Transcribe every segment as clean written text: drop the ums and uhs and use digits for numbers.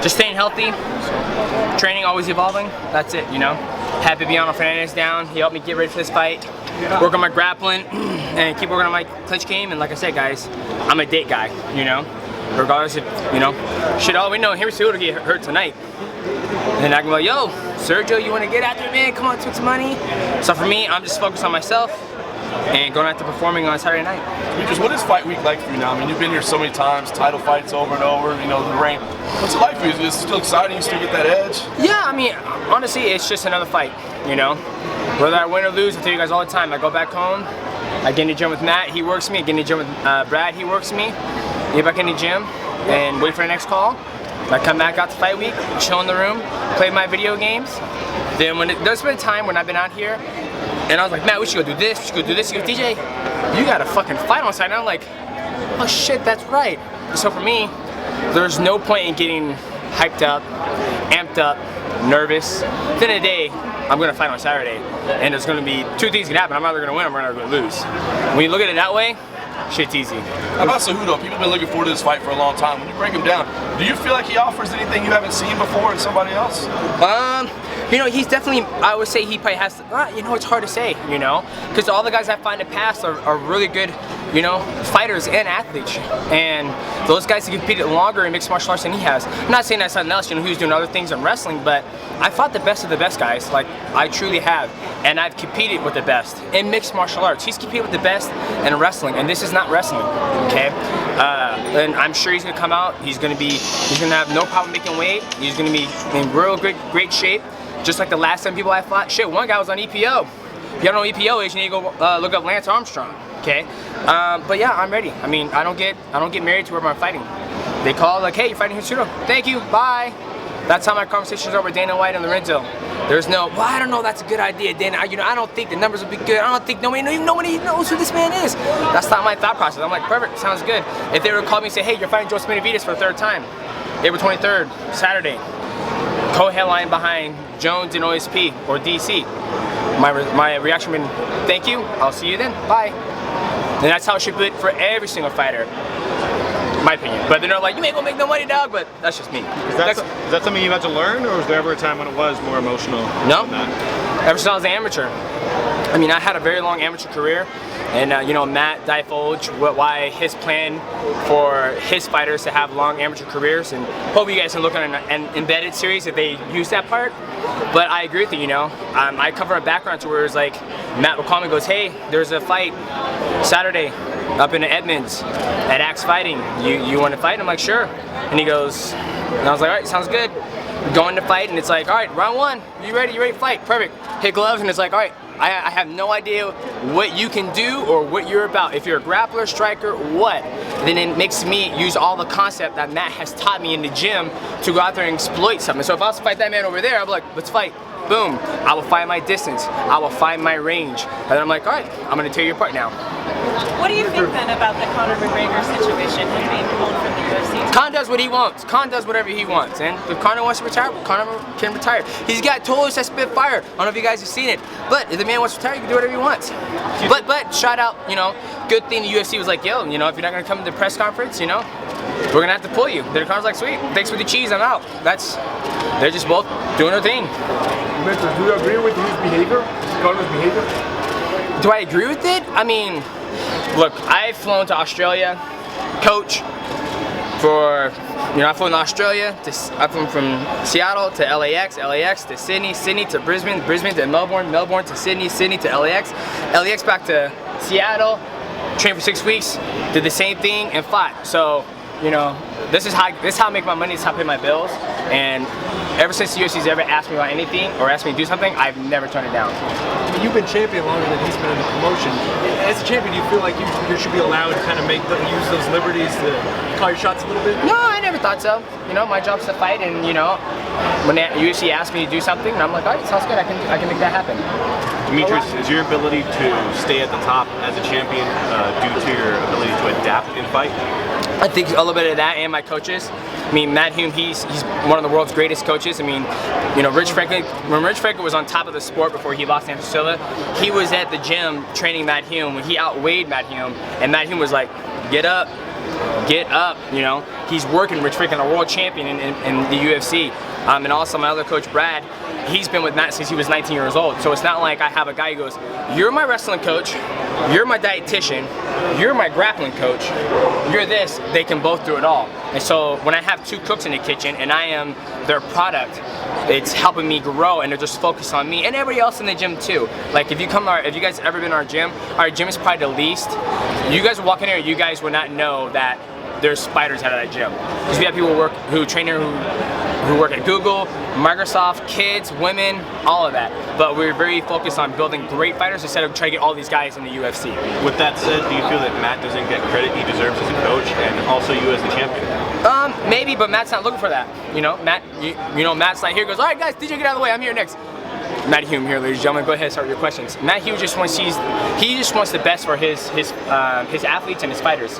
just staying healthy, training, always evolving. That's it, you know. Had Bibiano Fernandez down. He helped me get ready for this fight. Work on my grappling and keep working on my clinch game. And like I said, guys, I'm a date guy, you know. Regardless of, you know, shit, all we know, Henry Cejudo get hurt tonight. And then I can go, yo, Sergio, you want to get after it, man? Come on, take some money. So for me, I'm just focused on myself and going after performing on Saturday night. Demetrious, what is fight week like for you now? I mean, you've been here so many times, title fights over and over, you know, the reign. What's it like for you? Is it still exciting? You still get that edge? Yeah, I mean, honestly, it's just another fight, you know? Whether I win or lose, I tell you guys all the time, I go back home, I get in the gym with Matt, he works me, I get in the gym with Brad, he works me, get back in the gym and wait for the next call. I come back out to fight week, chill in the room, play my video games. Then there's been a time when I've been out here and I was like, Matt, we should go do this, we should go do this. He goes, DJ, you got a fucking fight on Saturday. And I'm like, oh shit, that's right. So for me, there's no point in getting hyped up, amped up, nervous. At the end of the day, I'm gonna fight on Saturday. And there's gonna be two things can happen. I'm either gonna win or I'm gonna lose. When you look at it that way, shit's easy. How about Cejudo? People have been looking forward to this fight for a long time. When you break him down, do you feel like he offers anything you haven't seen before in somebody else? You know, he's definitely, I would say he probably has to, you know, it's hard to say, you know, because all the guys I find in the past are really good, you know, fighters and athletes. And those guys have competed longer in mixed martial arts than he has. I'm not saying that's something else, you know, he was doing other things in wrestling, but I fought the best of the best guys, like I truly have. And I've competed with the best in mixed martial arts. He's competed with the best in wrestling, and this is not wrestling, okay? And I'm sure he's gonna come out, he's gonna have no problem making weight, he's gonna be in real great shape. Just like the last 10 people I fought, shit, one guy was on EPO. If you don't know what EPO is, you need to go look up Lance Armstrong, okay? But yeah, I'm ready. I mean, I don't get married to where I'm fighting. They call like, hey, you're fighting Cejudo. Thank you, bye. That's how my conversations are with Dana White and Lorenzo. There's no, well, I don't know, that's a good idea, Dana. You know, I don't think the numbers will be good. I don't think nobody knows who this man is. That's not my thought process. I'm like, perfect, sounds good. If they were to call me and say, hey, you're fighting Joe Benavidez for the third time, April 23rd, Saturday, co-headline behind Jones and OSP or DC. My reaction would be, thank you, I'll see you then, bye. And that's how it should be for every single fighter, in my opinion. But they're not like, you ain't gonna make no money, dog, but that's just me. Is that something you had to learn, or was there ever a time when it was more emotional? No, ever since I was an amateur. I mean, I had a very long amateur career, and you know, Matt divulged why his plan for his fighters to have long amateur careers, and hope you guys can look at an embedded series if they use that part. But I agree with you, you know. I cover a background to where it's like, Matt will call me and goes, hey, there's a fight Saturday up in Edmonds at Axe Fighting. You want to fight? I'm like, sure. And he goes, and I was like, all right, sounds good. Going to fight, and it's like, all right, round one, you ready to fight? Perfect. Hit gloves, and it's like, all right, I have no idea what you can do or what you're about. If you're a grappler, striker, what? Then it makes me use all the concept that Matt has taught me in the gym to go out there and exploit something. So if I was to fight that man over there, I'd be like, let's fight. Boom. I will find my distance. I will find my range. And then I'm like, all right, I'm going to tear you apart now. What do you think then about the Conor McGregor situation, him being pulled from the UFC? Conor does what he wants. Conor does whatever he wants. And if Conor wants to retire, Conor can retire. He's got tools that spit fire. I don't know if you guys have seen it. But if the man wants to retire, he can do whatever he wants. But shout out, you know, good thing the UFC was like, yo, you know, if you're not going to come to the press conference, you know, we're going to have to pull you. Then Conor's like, sweet, thanks for the cheese, I'm out. They're just both doing their thing. Do you agree with his behavior, Conor's behavior? Do I agree with it? I mean, look, I've flown to Australia, coach, for, you know, I've flown to Australia, I've flown from Seattle to LAX, LAX to Sydney, Sydney to Brisbane, Brisbane to Melbourne, Melbourne to Sydney, Sydney to LAX, LAX back to Seattle, trained for 6 weeks, did the same thing and fought. So, you know, this is how I make my money, this is how I pay my bills, and ever since the UFC's ever asked me about anything or asked me to do something, I've never turned it down. I mean, you've been champion longer than he's been in the promotion. As a champion, do you feel like you should be allowed to kind of use those liberties to call your shots a little bit? No, I never thought so. You know, my job's to fight, and you know, when the UFC asked me to do something, I'm like, all right, sounds good, I can make that happen. Demetrious, is your ability to stay at the top as a champion due to your ability to adapt in fight? I think a little bit of that and my coaches. I mean, Matt Hume, he's one of the world's greatest coaches. I mean, you know, when Rich Franklin was on top of the sport before he lost to Anderson Silva, he was at the gym training Matt Hume when he outweighed Matt Hume, and Matt Hume was like, get up, get up, you know. He's working, we're freaking a world champion in the UFC. And also my other coach, Brad, he's been with Matt since he was 19 years old. So it's not like I have a guy who goes, you're my wrestling coach, you're my dietitian, you're my grappling coach, you're this. They can both do it all. And so when I have 2 cooks in the kitchen and I am their product, it's helping me grow, and they're just focused on me and everybody else in the gym too. Like if you guys ever been to our gym is probably the least. You guys will walk in here, you guys would not know that there's spiders out of that gym. Because we have people who train here who work at Google, Microsoft, kids, women, all of that. But we're very focused on building great fighters instead of trying to get all these guys in the UFC. With that said, do you feel that Matt doesn't get credit he deserves as a coach, and also you as the champion? Maybe, but Matt's not looking for that. You know, Matt's like, here goes, all right guys, DJ, get out of the way, I'm here next. Matt Hume here, ladies and gentlemen. Go ahead and start your questions. Matt Hume just wants the best for his athletes and his fighters.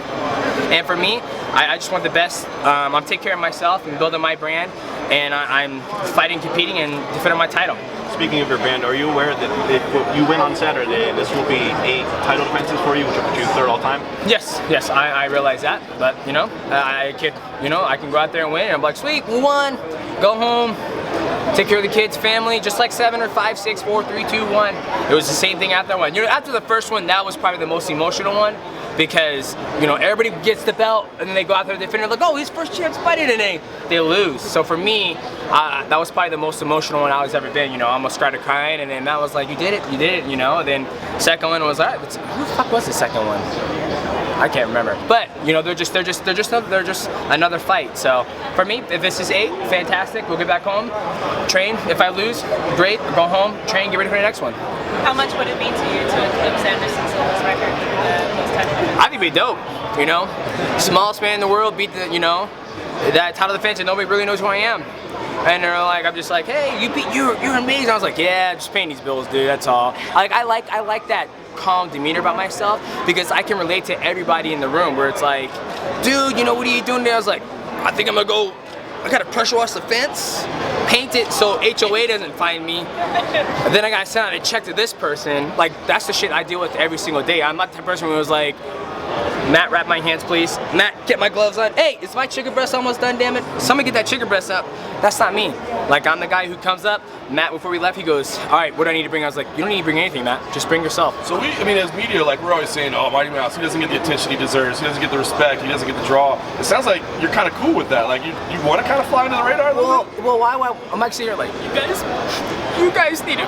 And for me, I just want the best. I'm taking care of myself and building my brand, and I'm fighting, competing, and defending my title. Speaking of your brand, are you aware that if you win on Saturday, this will be 8 title defenses for you, which will put you 3rd all time? Yes, I realize that. But you know, I can go out there and win, and I'm like, sweet, we won. Go home. Take care of the kids, family, just like 7 or 5, 6, 4, 3, 2, 1. It was the same thing after one. You know, after the first one, that was probably the most emotional one because, you know, everybody gets the belt and then they go out there to defend it like, oh, his first chance fighting today. They lose. So for me, that was probably the most emotional one I was ever been. You know, I almost started crying, and then Matt was like, you did it, you know. And then second one was, all right, who the fuck was the second one? I can't remember, but you know, they're just another fight. So for me, if this is 8, fantastic. We'll get back home, train. If I lose, great. Go home, train, get ready for the next one. How much would it mean to you to eclipse Anderson Silva's record with those title? I think it'd be dope. You know, smallest man in the world beat that title defense, and nobody really knows who I am. And they're like, I'm just like, hey, you're amazing. I was like, yeah, just paying these bills, dude. That's all. Like I like that calm demeanor about myself because I can relate to everybody in the room where it's like, dude, you know, what are you doing there? I was like, I think I'm gonna go, I gotta pressure wash the fence, paint it so HOA doesn't find me. And then I gotta send out a check to this person. Like, that's the shit I deal with every single day. I'm not the person who was like, Matt, wrap my hands, please. Matt, get my gloves on. Hey, is my chicken breast almost done, damn it? Somebody get that chicken breast up. That's not me. Like, I'm the guy who comes up. Matt, before we left, he goes, all right, what do I need to bring? I was like, you don't need to bring anything, Matt. Just bring yourself. So as media, like, we're always saying, oh, Mighty Mouse, he doesn't get the attention he deserves. He doesn't get the respect. He doesn't get the draw. It sounds like you're kind of cool with that. Like, you want to kind of fly under the radar a little bit? Well, why? I'm actually here like, you guys need to,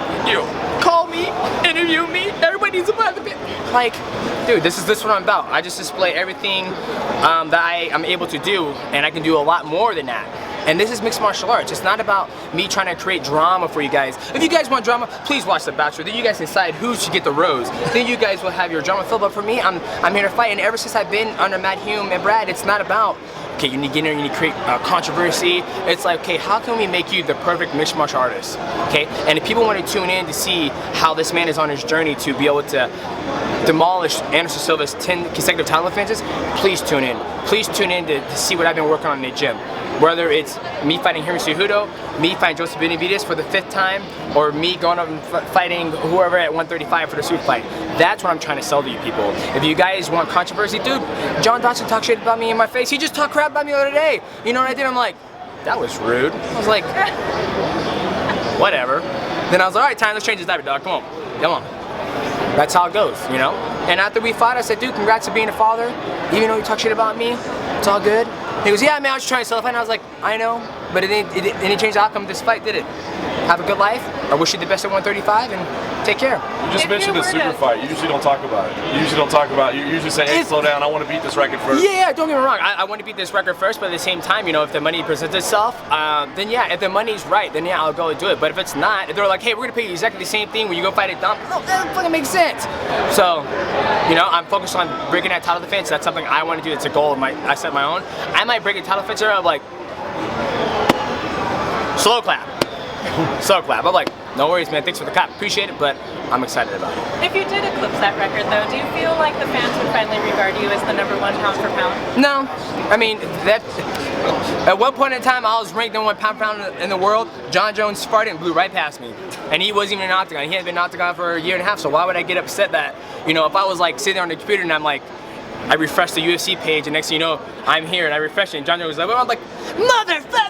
call me, interview me. Everybody needs to buy the bit. Like, dude, this is what I'm about. I just display everything that I am able to do, and I can do a lot more than that. And this is mixed martial arts. It's not about me trying to create drama for you guys. If you guys want drama, please watch The Bachelor. Then you guys decide who should get the rose. Then you guys will have your drama filled. But for me, I'm here to fight. And ever since I've been under Matt Hume and Brad, it's not about, okay, you need to get in there, you need to create controversy. It's like, okay, how can we make you the perfect mixed martial artist? Okay, and if people want to tune in to see how this man is on his journey to be able to demolish Anderson Silva's 10 consecutive title defenses, please tune in. Please tune in to see what I've been working on in the gym. Whether it's me fighting Henry Cejudo, me fighting Joseph Benavidez for the 5th time, or me going up and fighting whoever at 135 for the super fight. That's what I'm trying to sell to you people. If you guys want controversy, dude, John Dodson talked shit about me in my face. He just talked crap about me the other day. You know what I did? I'm like, that was rude. I was like, whatever. Then I was like, all right, time, let's change this diaper, dog. Come on. That's how it goes, you know? And after we fought, I said, dude, congrats to being a father. Even though you talk shit about me, it's all good. He goes, yeah, man, I was just trying to sell the fight. And I was like, I know, but it didn't change the outcome of this fight, did it? Have a good life. I wish you the best at 135, and take care. You just mentioned the super fight. You usually don't talk about it. You usually say, hey, slow down, I want to beat this record first. Yeah, don't get me wrong. I want to beat this record first, but at the same time, you know, if the money presents itself, then yeah, if the money's right, then yeah, I'll go and do it. But if it's not, if they're like, hey, we're going to pay you exactly the same thing when you go fight at Dump, no, that doesn't fucking make sense. So, you know, I'm focused on breaking that title defense. That's something I want to do. It's a goal of I set my own. I might break a title defense, I'm like, slow clap. I'm like, no worries, man. Thanks for the clap. Appreciate it, but I'm excited about it. If you did eclipse that record, though, do you feel like the fans would finally regard you as the #1 pound for pound? No. I mean, at one point in time, I was ranked #1 pound for pound in the world. John Jones farted and blew right past me. And he wasn't even in an octagon. He hadn't been in an octagon for a year and a half, so why would I get upset that, you know, if I was like sitting there on the computer and I'm like, I refreshed the UFC page, and next thing you know, I'm here, and I refreshed it, and John Joe was like, I'm like, motherfucker!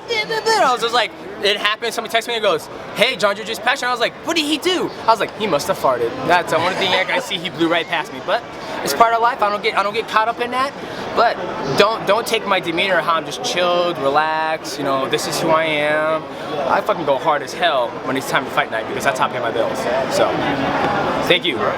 I was just like, it happened, somebody texted me and goes, hey, John Joe just passed, and I was like, what did he do? I was like, he must have farted. That's the only thing I see, he blew right past me, but it's part of life, I don't get caught up in that, but don't take my demeanor how I'm just chilled, relaxed, you know, this is who I am. I fucking go hard as hell when it's time to fight night because that's how I pay my bills. So, thank you.